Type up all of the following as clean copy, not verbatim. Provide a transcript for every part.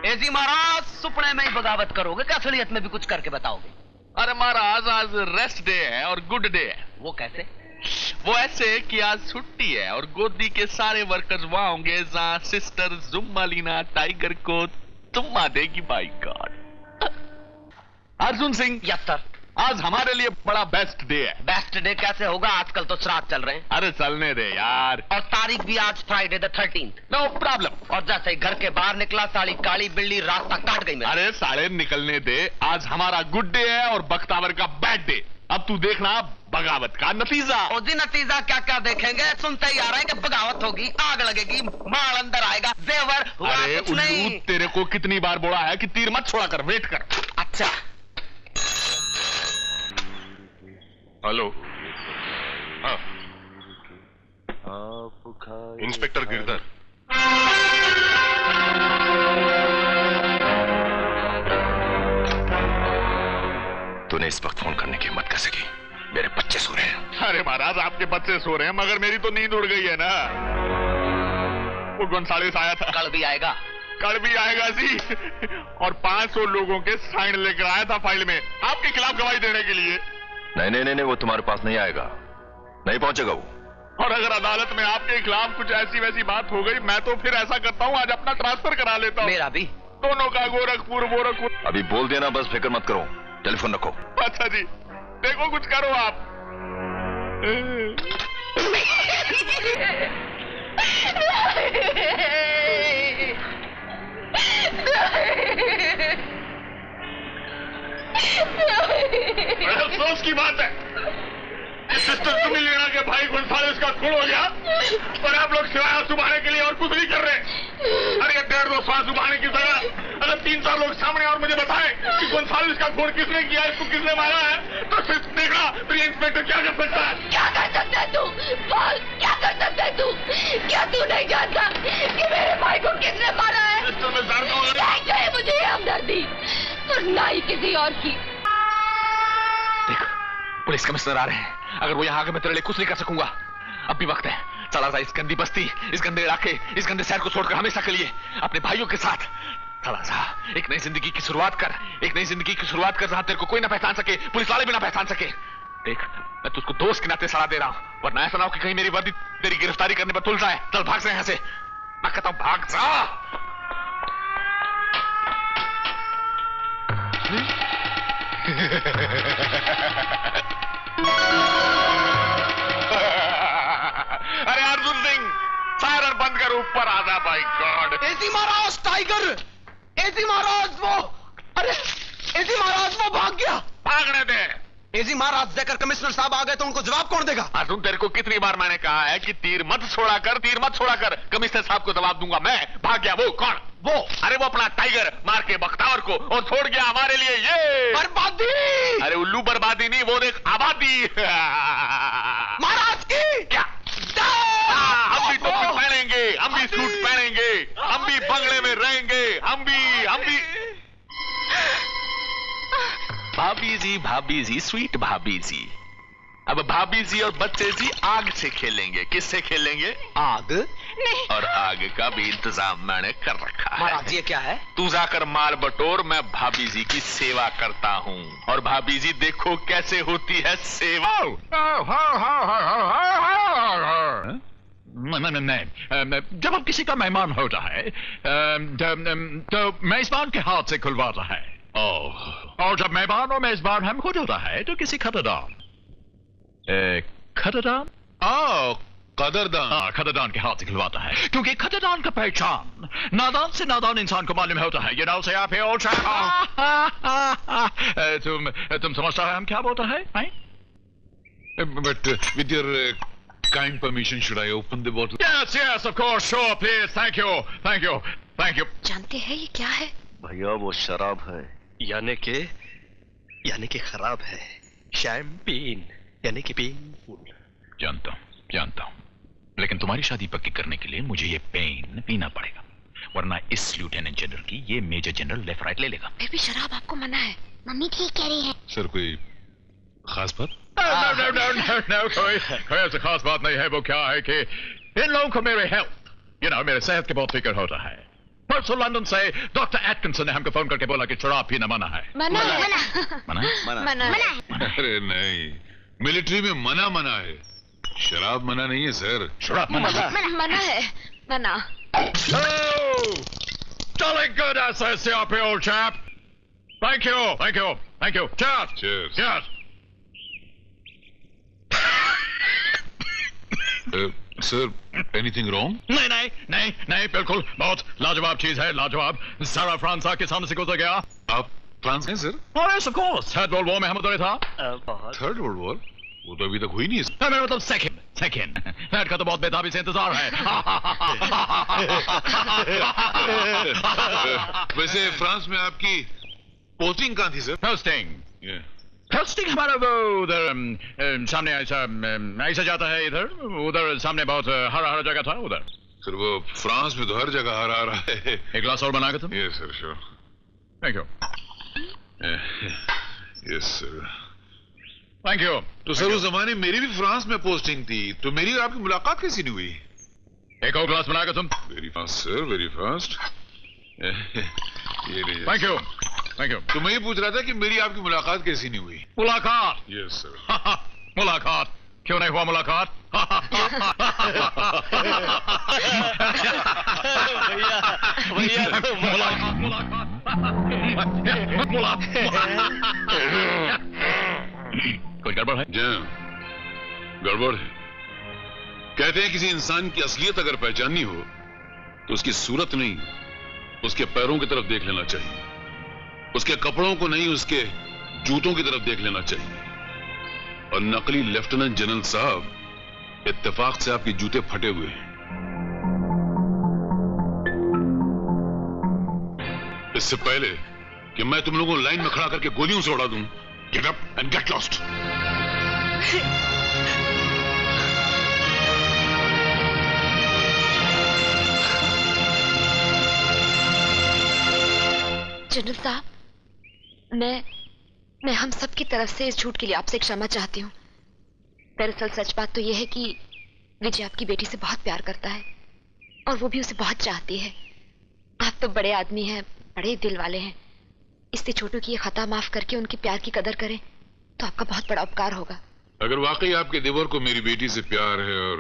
एजी महाराज, सुपने में ही बगावत करोगे क्या असलियत में भी कुछ करके बताओगे? अरे महाराज, आज रेस्ट डे है और गुड डे है। वो कैसे? वो ऐसे कि आज छुट्टी है और गोदी के सारे वर्कर्स वहां होंगे जहां सिस्टर जुम्मा लीना टाइगर को तुम्मा देगी। By God. Arjun Singh. Yes sir. आज हमारे लिए बड़ा बेस्ट डे है। बेस्ट डे कैसे होगा? आजकल तो श्राद्ध चल रहे हैं। अरे चलने दे यार। और तारीख भी आज Friday the 13th। No problem. और जैसे ही घर के बाहर निकला, साली काली बिल्ली रास्ता काट गई मेरा। अरे साले निकलने दे, आज हमारा गुड डे है और बख्तावर का बैड डे। अब तू देखना बगावत का नतीजा। ओ जी, नतीजा क्या क्या देखेंगे? सुनते ही आ रहे हैं कि बगावत होगी, आग लगेगी, माल अंदर आएगा, जेवर हुआ अरे कुछ नहीं। उल्लू, तेरे को कितनी बार बोला है कि तीर मत छोड़ा कर, वेट कर। अच्छा। हेलो। हाँ, इंस्पेक्टर गिरधर। तूने इस वक्त फोन करने की हिम्मत कैसे की? मेरे बच्चे सो रहे हैं। अरे महाराज, आपके बच्चे सो रहे हैं मगर मेरी तो नींद उड़ गई है ना। वो गोंसालेस आया था। कल भी आएगा। कल भी आएगा जी। और 500 लोगों के साइन लेकर आया था फाइल में आपके खिलाफ गवाही देने के लिए। नहीं, वो तुम्हारे पास नहीं आएगा, नहीं पहुंचेगा वो। और अगर अदालत में आपके खिलाफ कुछ ऐसी वैसी बात हो गई, मैं तो फिर ऐसा करता हूँ, आज अपना ट्रांसफर करा लेता हूँ। मेरा भी। दोनों का, गोरखपुर। अभी बोल देना, बस फिक्र मत करो, टेलीफोन रखो। अच्छा जी, देखो कुछ करो आप। बड़े अफसोस की बात है, सिस्टर सुनी लेना के भाई गोंसालेस का खून हो गया और आप लोग सिवाय आंसू बहाने के लिए और कुछ नहीं कर रहे। अरे 1.5-2 आंसू बहाने की जगह अगर 3-4 लोग सामने और मुझे बताएं कि गोंसालेस का खून किसने किया, इसको किसने मारा है, तो सिर्फ देखा तो ये इंस्पेक्टर क्या कर सकता है? क्या कर सकता है तू? बोल, क्या कर सकता है तू? क्या तू नहीं जानता कि मेरे भाई को किसने मारा है? सिस्टर, मैं जानता हूँ। नहीं चाहिए मुझे ये हमदर्दी और ना ही किसी और की। देख, पुलिस कमिश्नर आ रहे हैं। अगर वो यहाँ आके मैं तेरे लिए कुछ नहीं कर सकूंगा। अब भी वक्त है। चला जा इस गंदी बस्ती, इस गंदे इलाके, इस गंदे शहर को छोड़कर हमेशा के लिए अपने भाइयों के साथ चला जा। एक नई जिंदगी की शुरुआत कर, एक नई जिंदगी की शुरुआत कर जहां तेरे को कोई ना पहचान सके, पुलिस वाले भी ना पहचान सके। देख, मैं तुझको दोस्त के नाते सलाह दे रहा हूं, वरना ऐसा ना हो कि कहीं मेरी वर्दी तेरी गिरफ्तारी करने पर तुल जाए। चल भाग से यहाँ से, मैं कहता हूं भाग जा। अरे अर्जुन सिंह, सायरन बंद कर, ऊपर आ जा। By God. एजी महाराज, टाइगर! एजी महाराज वो, अरे एजी महाराज वो भाग गया। भागने दे। एजी महाराज, देकर कमिश्नर साहब आ गए तो उनको जवाब कौन देगा? अर्जुन, तेरे को कितनी बार मैंने कहा है कि तीर मत छोड़ा कर, तीर मत छोड़ा कर। कमिश्नर साहब को जवाब दूंगा मैं। भाग गया वो। कौन? वो। अरे वो अपना टाइगर मार के बख्तावर को और छोड़ गया हमारे लिए ये बर्बादी। अरे उल्लू, बर्बादी नहीं, वो देख आबादी। महाराज की क्या? हम भी टोपी पहनेंगे, हम भी सूट पहनेंगे, हम भी बंगले में रहेंगे, हम भी भाभी जी, स्वीट भाभी जी। अब भाभी जी और बच्चे जी आग से खेलेंगे। किससे खेलेंगे? आग नहीं। और आग का भी इंतजाम मैंने कर रखा है। महाराज, ये क्या है? तू जाकर माल बटोर, मैं भाभी जी की सेवा करता हूँ। और भाभी जी देखो कैसे होती है सेवा। नहीं, जब हम किसी का मेहमान होता है तो मेजबान के हाथ से खुलवाता है। और जब मेहमान और मेजबान हम खुद होता है तो किसी खतरदान खतरदान के हाथ से खुलवाता है, क्योंकि खतरदान का पहचान नादान से नादान इंसान को मालूम होता है। से आप तुम समझता है हम क्या बोलता है? But with your kind permission, should I open the bottle? Yes, of course, sure, please, thank you. जानते हैं ये क्या है? भैया वो शराब है, यानी कि खराब है। शैम्पेन यानी कि पेनफुल। जानता हूं, लेकिन तुम्हारी शादी पक्की करने के लिए मुझे ये पेन पीना पड़ेगा, वरना इस लेफ्टिनेंट जनरल की ये मेजर जनरल लेफ्ट राइट ले लेगा। फिर भी शराब आपको मना है। मम्मी ठीक कह रही है। सर, कोई खास बात? No, कोई ऐसी खास बात नहीं है। वो क्या है कि इन लोगों को मेरे हेल्थ, मेरे सेहत के बहुत फिक्र होता है। परसों लंदन से डॉक्टर एटकिंसन ने हमको फोन करके बोला कि शराब पीना मना है। मना है। मना है? अरे नहीं, मिलिट्री में मना है, शराब मना नहीं है सर। शराब मना है? मना है, मना। Oh! Jolly good essay, CRP, old chap. Thank you. Cheers. Cheers. Sir, anything wrong? नहीं, बिल्कुल बहुत लाजवाब चीज है, लाजवाब। सारा फ्रांस के सामने से गुजर गया। आप फ्रांस हैं sir? Yes, of course. Third world war में हम उधर था। Third world war? वो तो अभी तक हुई नहीं है। मेरा मतलब सेकंड। थर्ड का तो बहुत बेताबी से इंतजार है। वैसे फ्रांस में आपकी पोस्टिंग कहाँ थी सर? पोस्टिंग हमारा वो उधर सामने ऐसा जाता है, इधर उधर सामने बहुत हरा जगह था उधर। सर वो फ्रांस में तो हर जगह हरा है। एक ग्लास और बना के तुम? Yes sir, sure. Thank you. Yes sir. Thank you. तो सर उस जमाने में मेरी भी फ्रांस में पोस्टिंग थी, तो मेरी और आपकी मुलाकात कैसी नहीं हुई? एक और ग्लास बना के तुम? Very fast sir, very fast. ये नहीं। Thank you. तो मैं ये पूछ रहा था कि मेरी आपकी मुलाकात कैसी नहीं हुई? मुलाकात? Yes sir. मुलाकात क्यों नहीं हुआ? मुलाकात कोई गड़बड़ है? जी गड़बड़ है। कहते हैं किसी इंसान की असलियत अगर पहचाननी हो तो उसकी सूरत नहीं, उसके पैरों की तरफ देख लेना चाहिए, उसके कपड़ों को नहीं, उसके जूतों की तरफ देख लेना चाहिए। और नकली लेफ्टिनेंट जनरल साहब, इत्तेफाक से आपके जूते फटे हुए हैं। इससे पहले कि मैं तुम लोगों को लाइन में खड़ा करके गोलियों से उड़ा दूं, get up and get lost. General साहब, मैं हम सब की तरफ से इस झूठ के लिए आपसे क्षमा चाहती हूँ। दरअसल सच बात तो यह है कि विजय आपकी बेटी से बहुत प्यार करता है और वो भी उसे बहुत चाहती है। आप तो बड़े आदमी हैं, बड़े दिल वाले हैं। इससे छोटू की ये खता माफ करके उनके प्यार की कदर करें तो आपका बहुत बड़ा उपकार होगा। अगर वाकई आपके देवर को मेरी बेटी से प्यार है और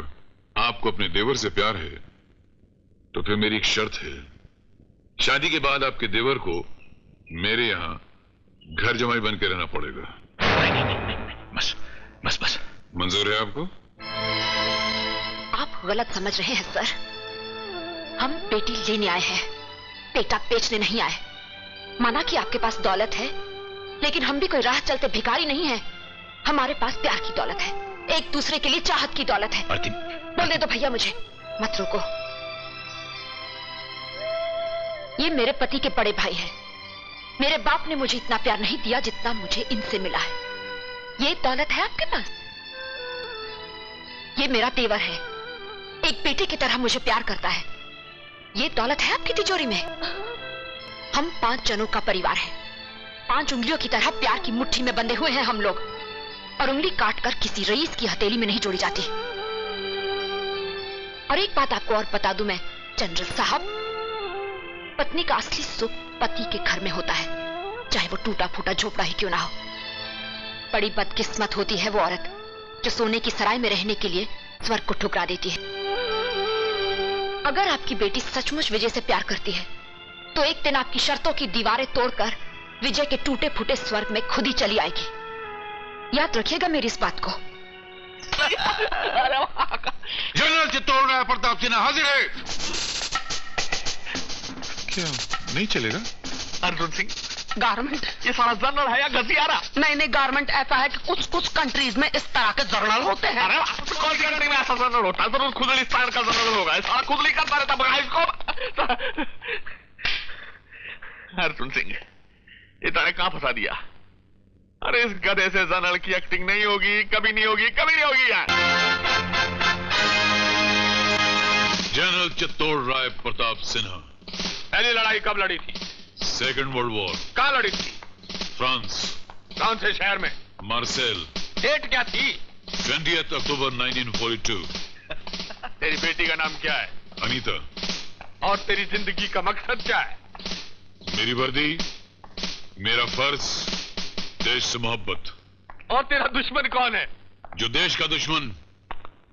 आपको अपने देवर से प्यार है तो फिर मेरी एक शर्त है, शादी के बाद आपके देवर को मेरे यहाँ घर जमाई बन के रहना पड़ेगा। बस मंजूर है आपको? आप गलत समझ रहे हैं सर। हम बेटी लेने आए हैं, बेटा बेचने नहीं आए। माना कि आपके पास दौलत है, लेकिन हम भी कोई राह चलते भिखारी नहीं है। हमारे पास प्यार की दौलत है, एक दूसरे के लिए चाहत की दौलत है। बोलने दो भैया मुझे, मत रोको। ये मेरे पति के बड़े भाई हैं। मेरे बाप ने मुझे इतना प्यार नहीं दिया जितना मुझे इनसे मिला है। ये दौलत है आपके पास? ये मेरा देवर है, एक बेटे की तरह मुझे प्यार करता है। ये दौलत है आपकी तिजोरी में? हम 5 जनों का परिवार है। 5 उंगलियों की तरह प्यार की मुट्ठी में बंधे हुए हैं हम लोग, और उंगली काटकर किसी रईस की हथेली में नहीं जोड़ी जाती। और एक बात आपको और बता दूं मैं जनरल साहब, पत्नी का असली सुख पति के घर में होता है, चाहे वो टूटा फूटा झोपड़ा ही क्यों ना हो। बड़ी बदकिस्मत होती है वो औरत जो सोने की सराय में रहने के लिए स्वर्ग को ठुकरा देती है। अगर आपकी बेटी सचमुच विजय से प्यार करती है तो एक दिन आपकी शर्तों की दीवारें तोड़कर विजय के टूटे फूटे स्वर्ग में खुद ही चली आएगी। याद रखिएगा मेरी इस बात को। जनरल चित्तौड़ राय प्रताप सिन्हा हाजिर है। क्या नहीं चलेगा? अर्जुन सिंह, गारमेंट ये सारा जर्नल है या गजियारा? नहीं, गारमेंट ऐसा है कि कुछ कंट्रीज में इस तरह के जर्नल होते हैं। अरे कौन सी कंट्री में ऐसा जर्नल होता है? जरूर खुजलिस्तान का जर्नल होगा। सारा खुजली करता रहता बगाइश को। अर्जुन सिंह, ये तारे कहां फंसा दिया? अरे इस गधे से जर्नल की एक्टिंग नहीं होगी, कभी नहीं होगी, कभी नहीं होगी यार। जनरल चित्तौड़ राय प्रताप सिन्हा, पहली लड़ाई कब लड़ी थी? Second world war. कहां लड़ी थी? फ्रांस। कौन से शहर में? मार्सेल। डेट क्या थी? 20 अक्टूबर 1942। तेरी बेटी का नाम क्या है? अनीता। और तेरी जिंदगी का मकसद क्या है? मेरी वर्दी, मेरा फर्ज, देश से मोहब्बत। और तेरा दुश्मन कौन है? जो देश का दुश्मन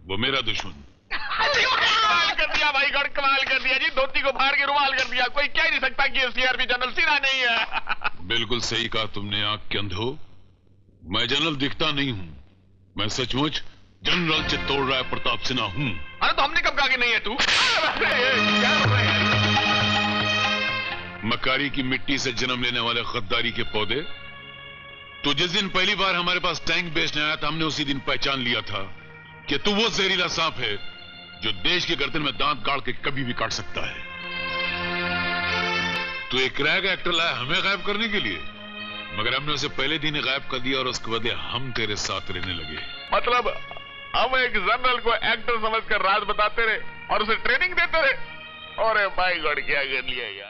वो मेरा दुश्मन। कमाल कर दिया भाई गढ़, कमाल कर दिया जी। धोती को फाड़ के रुमाल कर दिया। कोई कह नहीं सकता कि ये सीआरपी जनरल सिन्हा नहीं है। बिल्कुल सही कहा तुमने, आंख के अंधो। मैं जनरल दिखता नहीं हूं, मैं सचमुच जनरल चित्तौड़राय प्रताप सिन्हा हूं। अरे तो हमने कब कहा कि नहीं है तू? मकारी की मिट्टी से जन्म लेने वाले गद्दारी के पौधे। तो जिस दिन पहली बार हमारे पास टैंक बेचने आया था, हमने उसी दिन पहचान लिया था कि तू वो जहरीला सांप है जो देश के गर्दन में दांत गाड़ के कभी भी काट सकता है। तू एक क्रैक एक्टर लाया हमें गायब करने के लिए, मगर हमने उसे पहले दिन ही गायब कर दिया और उसके बदले हम तेरे साथ रहने लगे। मतलब हम एक जनरल को एक्टर समझकर राज बताते रहे और उसे ट्रेनिंग देते रहे। अरे भाई गढ़ क्या कर लिया यार।